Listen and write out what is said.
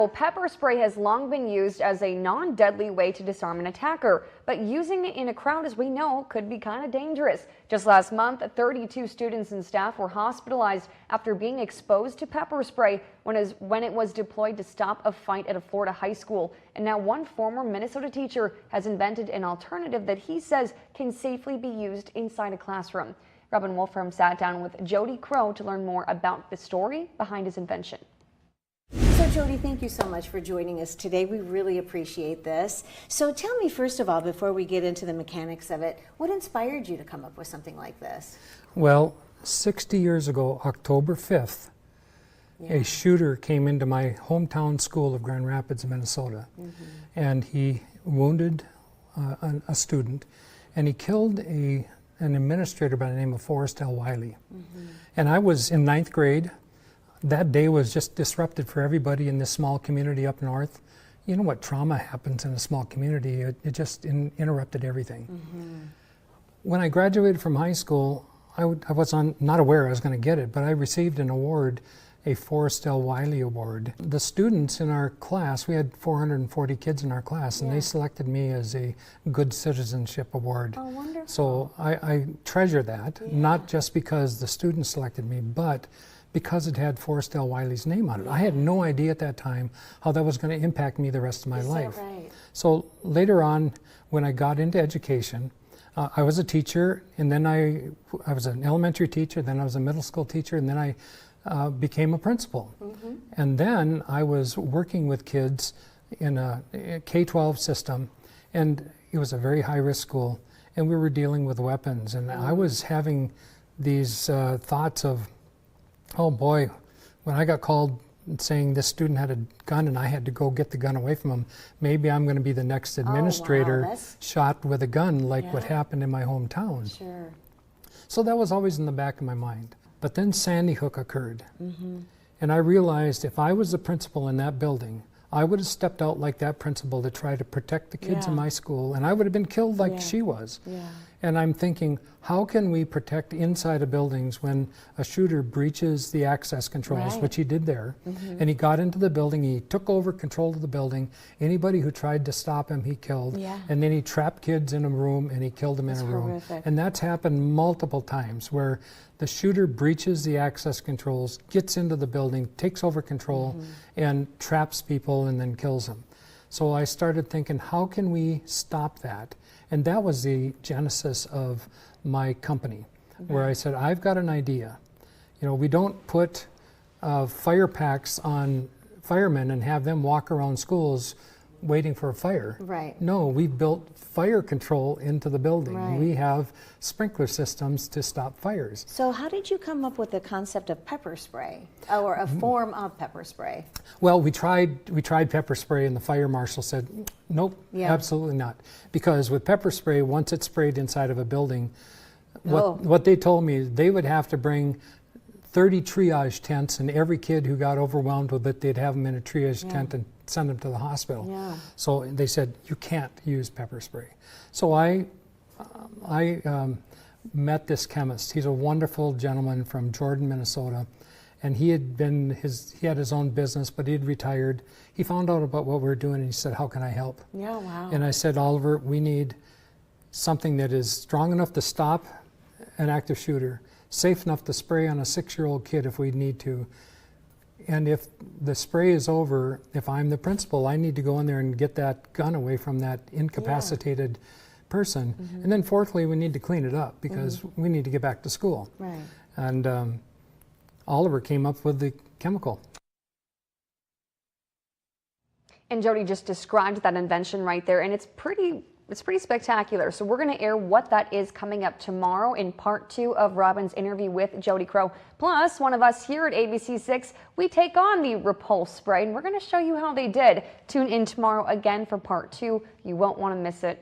Well, pepper spray has long been used as a non-deadly way to disarm an attacker, but using it in a crowd, as we know, could be kind of dangerous. Just last month, 32 students and staff were hospitalized after being exposed to pepper spray when it was deployed to stop a fight at a Florida high school. And now one former Minnesota teacher has invented an alternative that he says can safely be used inside a classroom. Robin Wolfram sat down with Jody Crow to learn more about the story behind his invention. So Jody, thank you so much for joining us today. We really appreciate this. So tell me, first of all, before we get into the mechanics of it, what inspired you to come up with something like this? Well, 60 years ago, October 5th, a shooter came into my hometown school of Grand Rapids, Minnesota, and he wounded a student, and he killed an administrator by the name of Forrest L. Wiley. And I was in 9th grade. That day was just disrupted for everybody in this small community up north. You know what trauma happens in a small community, it just interrupted everything. When I graduated from high school, I was not aware I was going to get it, but I received an award, a Forrest L. Wiley Award. The students in our class, we had 440 kids in our class, and they selected me as a Good Citizenship Award. Oh, wonderful. So I treasure that, not just because the students selected me, but because it had Forrest L. Wiley's name on it. I had no idea at that time how that was going to impact me the rest of my life. Right? So later on, when I got into education, I was a teacher, and then I was an elementary teacher, then I was a middle school teacher, and then I became a principal. And then I was working with kids in a K-12 system, and it was a very high-risk school, and we were dealing with weapons, and I was having these thoughts of, oh boy, when I got called saying this student had a gun and I had to go get the gun away from him, maybe I'm going to be the next administrator shot with a gun like what happened in my hometown. Sure. So that was always in the back of my mind. But then Sandy Hook occurred. And I realized if I was the principal in that building, I would have stepped out like that principal to try to protect the kids in my school, and I would have been killed like she was. And I'm thinking, how can we protect inside of buildings when a shooter breaches the access controls, which he did there, and he got into the building, he took over control of the building, anybody who tried to stop him, he killed, and then he trapped kids in a room and he killed them in a room. Horrific. And that's happened multiple times where the shooter breaches the access controls, gets into the building, takes over control, and traps people and then kills them. So I started thinking, how can we stop that? And that was the genesis of my company, where I said, I've got an idea. You know, we don't put fire packs on firemen and have them walk around schools waiting for a fire. No, we've built fire control into the building. We have sprinkler systems to stop fires. So how did you come up with the concept of pepper spray, or a form of pepper spray? Well, we tried pepper spray, and the fire marshal said, nope, absolutely not. Because with pepper spray, once it's sprayed inside of a building, what they told me, they would have to bring 30 triage tents, and every kid who got overwhelmed with it, they'd have them in a triage tent and send them to the hospital. So they said, you can't use pepper spray. So I met this chemist. He's a wonderful gentleman from Jordan, Minnesota, and he had his own business, but he'd retired. He found out about what we were doing, and he said, how can I help? And I said, Oliver, we need something that is strong enough to stop an active shooter, safe enough to spray on a 6-year-old kid if we need to. And if the spray is over, if I'm the principal, I need to go in there and get that gun away from that incapacitated person. And then fourthly, we need to clean it up because we need to get back to school. And Oliver came up with the chemical. And Jody just described that invention right there, and it's pretty spectacular. So we're going to air what that is coming up tomorrow in part 2 of Robin's interview with Jody Crow. Plus, one of us here at ABC6, we take on the Repulse spray, and we're going to show you how they did. Tune in tomorrow again for part 2. You won't want to miss it.